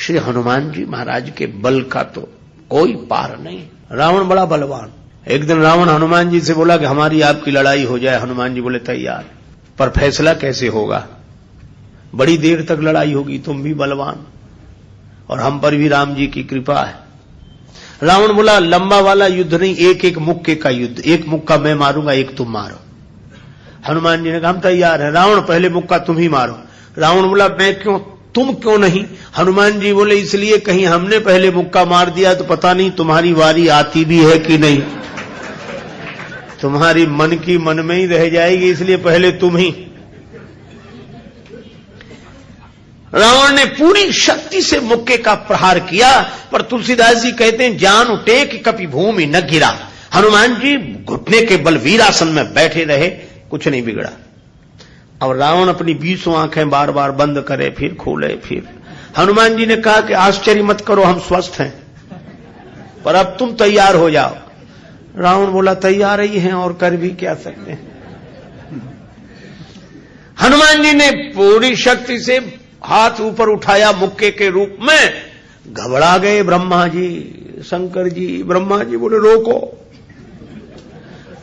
श्री हनुमान जी महाराज के बल का तो कोई पार नहीं। रावण बड़ा बलवान। एक दिन रावण हनुमान जी से बोला कि हमारी आपकी लड़ाई हो जाए। हनुमान जी बोले तैयार, पर फैसला कैसे होगा? बड़ी देर तक लड़ाई होगी, तुम भी बलवान और हम पर भी राम जी की कृपा है। रावण बोला लंबा वाला युद्ध नहीं, एक एक मुक्के का युद्ध, एक मुक्का मैं मारूंगा, एक तुम मारो। हनुमान जी ने कहा हम तैयार है। रावण पहले मुक्का तुम ही मारो। रावण बोला मैं क्यों, तुम क्यों नहीं? हनुमान जी बोले इसलिए कहीं हमने पहले मुक्का मार दिया तो पता नहीं तुम्हारी वारी आती भी है कि नहीं, तुम्हारी मन की मन में ही रह जाएगी, इसलिए पहले तुम ही। रावण ने पूरी शक्ति से मुक्के का प्रहार किया, पर तुलसीदास जी कहते हैं जान उठे कि कभी भूमि न गिरा। हनुमान जी घुटने के बल वीरासन में बैठे रहे, कुछ नहीं बिगड़ा। और रावण अपनी 20 आंखें बार बार बंद करे फिर खोले फिर। हनुमान जी ने कहा कि आश्चर्य मत करो, हम स्वस्थ हैं, पर अब तुम तैयार हो जाओ। रावण बोला तैयार ही हैं और कर भी क्या सकते हैं। हनुमान जी ने पूरी शक्ति से हाथ ऊपर उठाया मुक्के के रूप में। घबरा गए ब्रह्मा जी, शंकर जी। ब्रह्मा जी बोले रोको,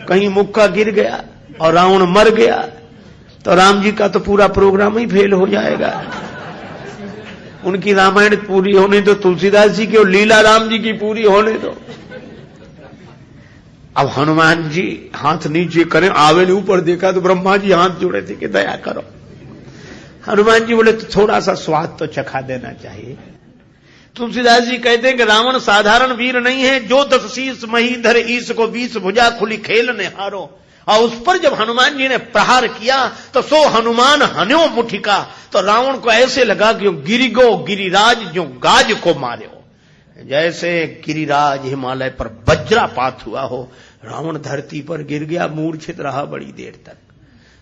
कहीं मुक्का गिर गया और रावण मर गया तो राम जी का तो पूरा प्रोग्राम ही फेल हो जाएगा। उनकी रामायण पूरी होने दो, तुलसीदास जी की और लीला राम जी की पूरी होने दो। अब हनुमान जी हाथ नीचे करें, आवे ने ऊपर देखा तो ब्रह्मा जी हाथ जोड़े थे कि दया करो। हनुमान जी बोले तो थोड़ा सा स्वाद तो चखा देना चाहिए। तुलसीदास जी कहते हैं कि रावण साधारण वीर नहीं है, जो 10 शीस महीधर ईश को 20 भुजा खुली खेल ने हारो। और उस पर जब हनुमान जी ने प्रहार किया तो सो हनुमान हन्यो मुठिका, तो रावण को ऐसे लगा कि गिरिगो गिरिराज जो गाज को मारे हो, जैसे गिरिराज हिमालय पर वज्रापात हुआ हो। रावण धरती पर गिर गया, मूर्छित रहा बड़ी देर तक।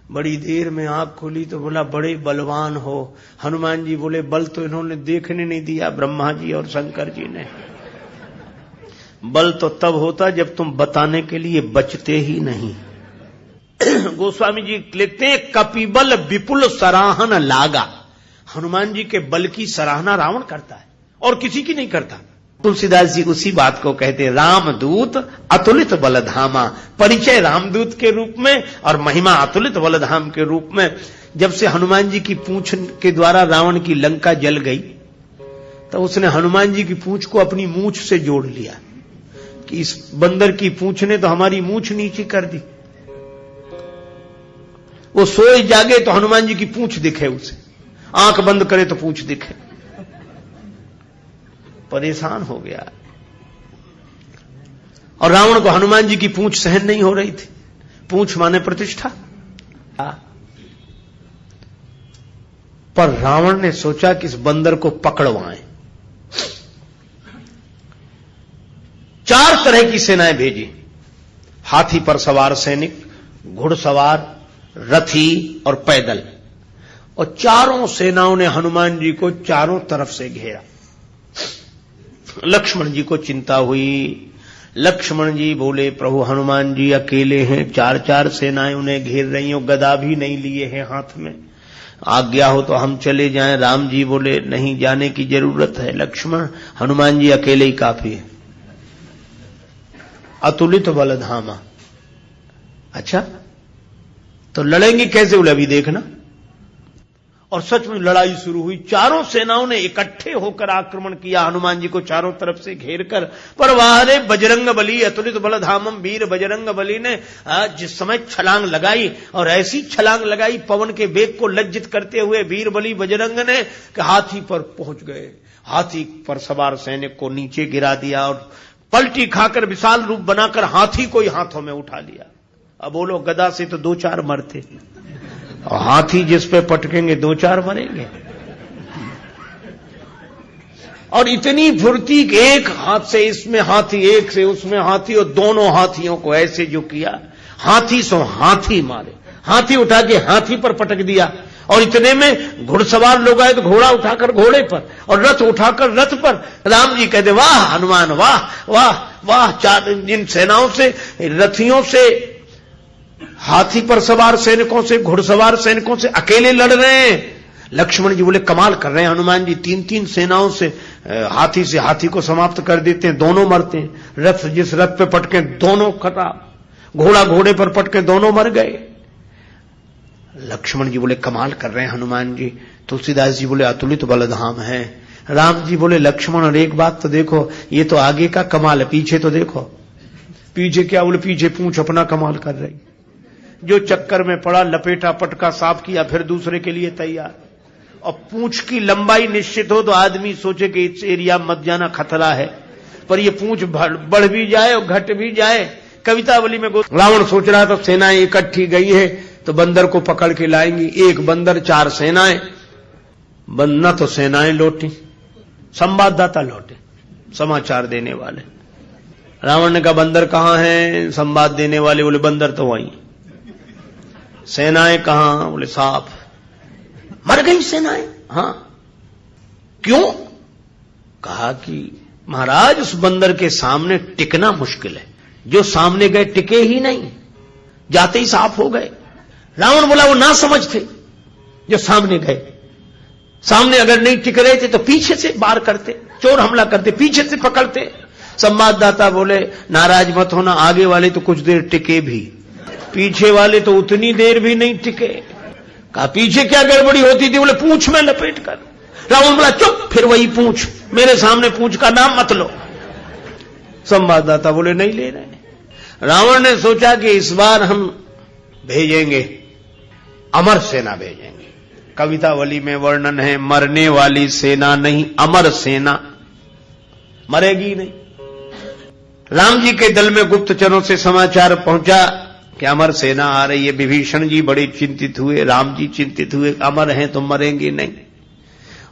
बड़ी देर में आंख खुली तो बोला बड़े बलवान हो। हनुमान जी बोले बल तो इन्होंने देखने नहीं दिया, ब्रह्मा जी और शंकर जी ने। बल तो तब होता जब तुम बताने के लिए बचते ही नहीं। गोस्वामी जी लिखते हैं कपिबल विपुल सराहन लागा। हनुमान जी के बल की सराहना रावण करता है और किसी की नहीं करता। तुलसीदास जी उसी बात को कहते हैं रामदूत अतुलित बलधामा। परिचय रामदूत के रूप में और महिमा अतुलित बलधाम के रूप में। जब से हनुमान जी की पूंछ के द्वारा रावण की लंका जल गई तो उसने हनुमान जी की पूंछ को अपनी मूंछ से जोड़ लिया कि इस बंदर की पूंछ ने तो हमारी मूंछ नीची कर दी। वो सोए जागे तो हनुमान जी की पूंछ दिखे उसे, आंख बंद करे तो पूंछ दिखे। परेशान हो गया। और रावण को हनुमान जी की पूंछ सहन नहीं हो रही थी। पूंछ माने प्रतिष्ठा। पर रावण ने सोचा कि इस बंदर को पकड़वाएं। 4 तरह की सेनाएं भेजी। हाथी पर सवार सैनिक, घुड़सवार, रथी और पैदल। और चारों सेनाओं ने हनुमान जी को चारों तरफ से घेरा। लक्ष्मण जी को चिंता हुई। लक्ष्मण जी बोले प्रभु हनुमान जी अकेले हैं, 4 सेनाएं उन्हें घेर रही हो, गदा भी नहीं लिए हैं हाथ में, आज्ञा हो तो हम चले जाएं। राम जी बोले नहीं जाने की जरूरत है लक्ष्मण, हनुमान जी अकेले ही काफी है। अतुलित बलधामा। अच्छा तो लड़ेंगे कैसे? बोले अभी देखना। और सच में लड़ाई शुरू हुई। चारों सेनाओं ने इकट्ठे होकर आक्रमण किया हनुमान जी को चारों तरफ से घेरकर। पर वाहरे बजरंग बली अतुलित बलधामम। वीर बजरंग बली ने जिस समय छलांग लगाई और ऐसी छलांग लगाई पवन के वेग को लज्जित करते हुए वीर बली बजरंग ने कि हाथी पर पहुंच गए। हाथी पर सवार सैनिक को नीचे गिरा दिया और पलटी खाकर विशाल रूप बनाकर हाथी को ही हाथों में उठा लिया। अब बोलो गदा से तो 2-4 मरते और हाथी जिस पे पटकेंगे 2-4 मरेंगे। और इतनी फुर्ती एक हाथ से इसमें हाथी, एक से उसमें हाथी, और दोनों हाथियों को ऐसे जो किया, हाथी सो हाथी मारे। हाथी उठा के हाथी पर पटक दिया। और इतने में घुड़सवार लोग आए तो घोड़ा उठाकर घोड़े पर और रथ उठाकर रथ पर। राम जी कहते वाह हनुमान वाह वाह वाह। 4 इन सेनाओं से, रथियों से, हाथी पर सवार सैनिकों से, घुड़सवार सैनिकों से अकेले लड़ रहे हैं। लक्ष्मण जी बोले कमाल कर रहे हैं हनुमान जी, 3-3 सेनाओं से हाथी को समाप्त कर देते हैं, दोनों मरते हैं। रथ जिस रथ पे पटके दोनों खराब, घोड़ा घोड़े पर पटके दोनों मर गए। लक्ष्मण जी बोले कमाल कर रहे हैं हनुमान जी। तुलसीदास जी बोले अतुलित बलधाम है। राम जी बोले लक्ष्मण और एक बात तो देखो, ये तो आगे का कमाल है, पीछे तो देखो। पीछे क्या? बोले पीछे पूंछ अपना कमाल कर रही। जो चक्कर में पड़ा, लपेटा पटका साफ किया, फिर दूसरे के लिए तैयार। और पूंछ की लंबाई निश्चित हो तो आदमी सोचे कि इस एरिया मत जाना, खतरा है, पर ये पूंछ बढ़ भी जाए और घट भी जाए। कवितावली में रावण सोच रहा था सेनाएं इकट्ठी गई है तो बंदर को पकड़ के लाएंगी, एक बंदर 4 सेनाएं। न तो सेनाएं लौटी, संवाददाता लौटे, समाचार देने वाले। रावण ने कहा बंदर कहां हैं? संवाद देने वाले बोले बंदर तो वहीं। सेनाएं कहां? बोले साफ मर गई सेनाएं। हां, क्यों? कहा कि महाराज उस बंदर के सामने टिकना मुश्किल है, जो सामने गए टिके ही नहीं, जाते ही साफ हो गए। रावण बोला वो ना समझ थे जो सामने गए, सामने अगर नहीं टिक रहे थे तो पीछे से वार करते, चोर हमला करते, पीछे से पकड़ते। संवाददाता बोले नाराज मत होना, आगे वाले तो कुछ देर टिके भी, पीछे वाले तो उतनी देर भी नहीं टिके। कहा पीछे क्या गड़बड़ी होती थी? बोले पूंछ में लपेट कर। रावण बोला चुप, फिर वही पूंछ, मेरे सामने पूंछ का नाम मत लो। संवाददाता बोले नहीं ले रहे। रावण ने सोचा कि इस बार हम भेजेंगे, अमर सेना भेजेंगे। कवितावली में वर्णन है मरने वाली सेना नहीं, अमर सेना, मरेगी नहीं। राम जी के दल में गुप्तचरों से समाचार पहुंचा कि अमर सेना आ रही है। विभीषण जी बड़े चिंतित हुए, राम जी चिंतित हुए, अमर हैं तो मरेंगे नहीं।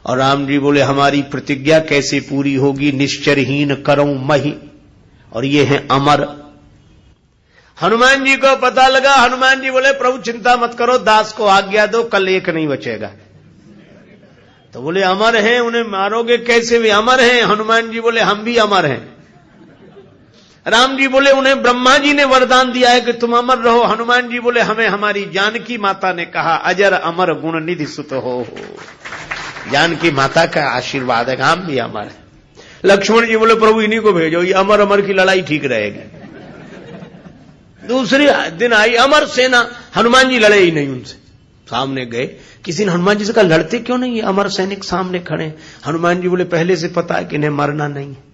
और राम जी बोले हमारी प्रतिज्ञा कैसे पूरी होगी? निश्चरहीन करऊं मही, और ये है अमर। हनुमान जी को पता लगा। हनुमान जी बोले प्रभु चिंता मत करो, दास को आज्ञा दो, कल एक नहीं बचेगा। तो बोले अमर हैं, उन्हें मारोगे कैसे? वे अमर हैं। हनुमान जी बोले हम भी अमर हैं। राम जी बोले उन्हें ब्रह्मा जी ने वरदान दिया है कि तुम अमर रहो। हनुमान जी बोले हमें हमारी जानकी माता ने कहा अजर अमर गुण निधि सुत हो। जानकी माता का आशीर्वाद है, हम भी अमर है। लक्ष्मण जी बोले प्रभु इन्हीं को भेजो, ये अमर अमर की लड़ाई ठीक रहेगी। दूसरे दिन आई अमर सेना, हनुमान जी लड़े ही नहीं उनसे। सामने गए, किसी ने हनुमान जी से कहा लड़ते क्यों नहीं, अमर सैनिक सामने खड़े। हनुमान जी बोले पहले से पता है कि इन्हें मरना नहीं है,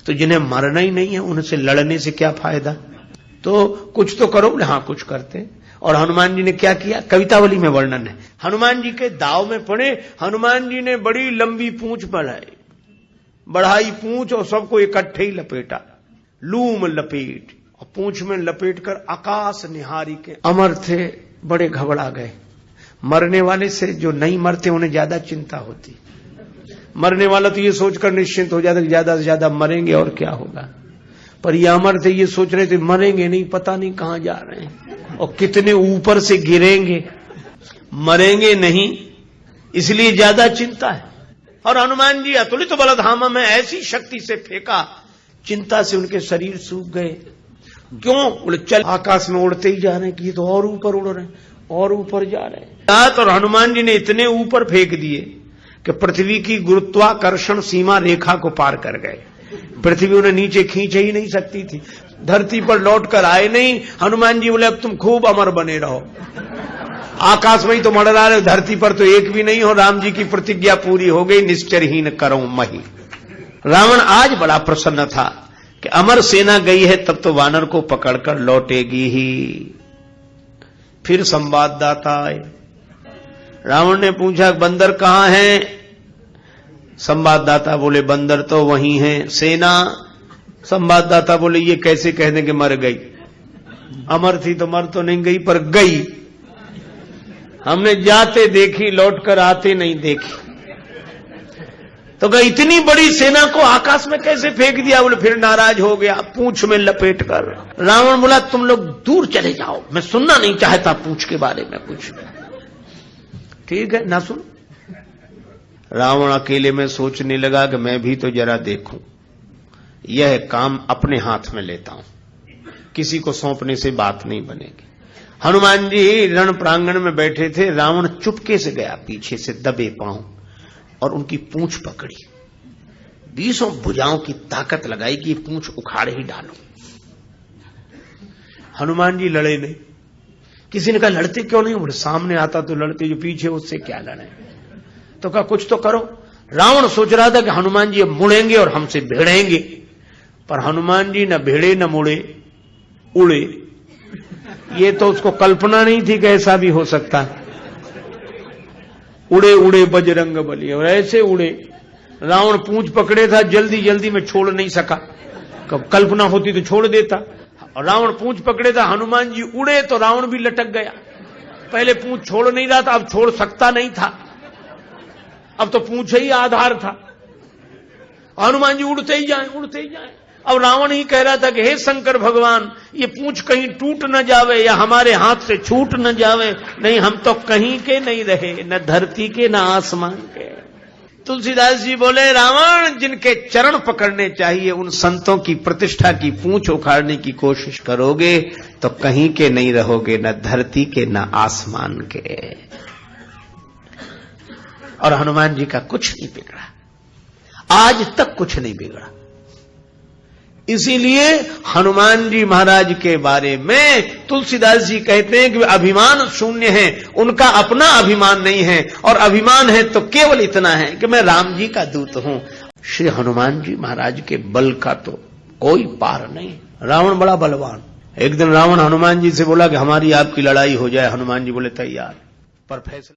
तो जिन्हें मरना ही नहीं है उनसे लड़ने से क्या फायदा, तो कुछ तो करो। बोले हाँ कुछ करते। और हनुमान जी ने क्या किया? कवितावली में वर्णन है। हनुमान जी के दाव में पड़े, हनुमान जी ने बड़ी लंबी पूंछ बढ़ाई पूंछ और सबको इकट्ठे ही लपेटा, लूम लपेट, और पूंछ में लपेट कर आकाश निहारी के। अमर थे, बड़े घबरा गए। मरने वाले से जो नहीं मरते उन्हें ज्यादा चिंता होती, मरने वाला तो ये सोचकर निश्चिंत हो जाता कि ज्यादा से ज्यादा मरेंगे और क्या होगा। पर ये अमर थे, ये सोच रहे थे मरेंगे नहीं, पता नहीं कहां जा रहे हैं और कितने ऊपर से गिरेंगे, मरेंगे नहीं, इसलिए ज्यादा चिंता है। और हनुमान जी अतुलित बलधाम में ऐसी शक्ति से फेंका, चिंता से उनके शरीर सूख गए। क्यों? बोले चल आकाश में उड़ते ही जा रहे हैं कि ये तो और ऊपर उड़ रहे हैं और ऊपर जा रहे हैं। और हनुमान जी ने इतने ऊपर फेंक दिए कि पृथ्वी की गुरुत्वाकर्षण सीमा रेखा को पार कर गए। पृथ्वी उन्हें नीचे खींच ही नहीं सकती थी, धरती पर लौट कर आए नहीं। हनुमान जी बोले अब तुम खूब अमर बने रहो, आकाश में ही तो मंडरा रहे, धरती पर तो एक भी नहीं हो। राम जी की प्रतिज्ञा पूरी हो गई, निश्चरहीन करऊं मही। रावण आज बड़ा प्रसन्न था कि अमर सेना गई है, तब तो वानर को पकड़कर लौटेगी ही। फिर संवाददाता आए। रावण ने पूछा बंदर कहां है? संवाददाता बोले बंदर तो वहीं है। सेना? संवाददाता बोले ये कैसे कह दें कि मर गई, अमर थी तो मर तो नहीं गई पर गई, हमने जाते देखी लौटकर आते नहीं देखी। तो कहा इतनी बड़ी सेना को आकाश में कैसे फेंक दिया? बोले फिर नाराज हो गया, पूंछ में लपेट कर। रावण बोला तुम लोग दूर चले जाओ, मैं सुनना नहीं चाहता पूंछ के बारे में कुछ। ठीक है ना सुन। रावण अकेले में सोचने लगा कि मैं भी तो जरा देखूं, यह काम अपने हाथ में लेता हूं, किसी को सौंपने से बात नहीं बनेगी। हनुमान जी रण प्रांगण में बैठे थे, रावण चुपके से गया पीछे से दबे पांव और उनकी पूंछ पकड़ी, 20 भुजाओं की ताकत लगाई कि ये पूंछ उखाड़ ही डालो। हनुमान जी लड़े नहीं। किसी ने कहा लड़ते क्यों नहीं? बोले सामने आता तो लड़ते, जो पीछे उससे क्या लड़े। तो कहा कुछ तो करो। रावण सोच रहा था कि हनुमान जी अब मुड़ेंगे और हमसे भिड़ेंगे, पर हनुमान जी न भिड़े न मुड़े, उड़े। ये तो उसको कल्पना नहीं थी कि ऐसा भी हो सकता। उड़े उड़े बजरंग बली, और ऐसे उड़े। रावण पूंछ पकड़े था, जल्दी जल्दी में छोड़ नहीं सका। कल्पना होती तो छोड़ देता। रावण पूंछ पकड़े था, हनुमान जी उड़े तो रावण भी लटक गया। पहले पूंछ छोड़ नहीं रहा था, अब छोड़ सकता नहीं था, अब तो पूंछ ही आधार था। हनुमान जी उड़ते ही जाए, उड़ते ही जाए। अब रावण ही कह रहा था कि हे शंकर भगवान, ये पूंछ कहीं टूट न जावे या हमारे हाथ से छूट न जावे, नहीं हम तो कहीं के नहीं रहे, न धरती के न आसमान के। तुलसीदास जी बोले, रावण जिनके चरण पकड़ने चाहिए उन संतों की प्रतिष्ठा की पूंछ उखाड़ने की कोशिश करोगे तो कहीं के नहीं रहोगे, न धरती के न आसमान के। और हनुमान जी का कुछ नहीं बिगड़ा, आज तक कुछ नहीं बिगड़ा। इसीलिए हनुमान जी महाराज के बारे में तुलसीदास जी कहते हैं कि वे अभिमान शून्य हैं, उनका अपना अभिमान नहीं है, और अभिमान है तो केवल इतना है कि मैं राम जी का दूत हूं। श्री हनुमान जी महाराज के बल का तो कोई पार नहीं। रावण बड़ा बलवान। एक दिन रावण हनुमान जी से बोला कि हमारी आपकी लड़ाई हो जाए। हनुमान जी बोले तैयार, पर फैसला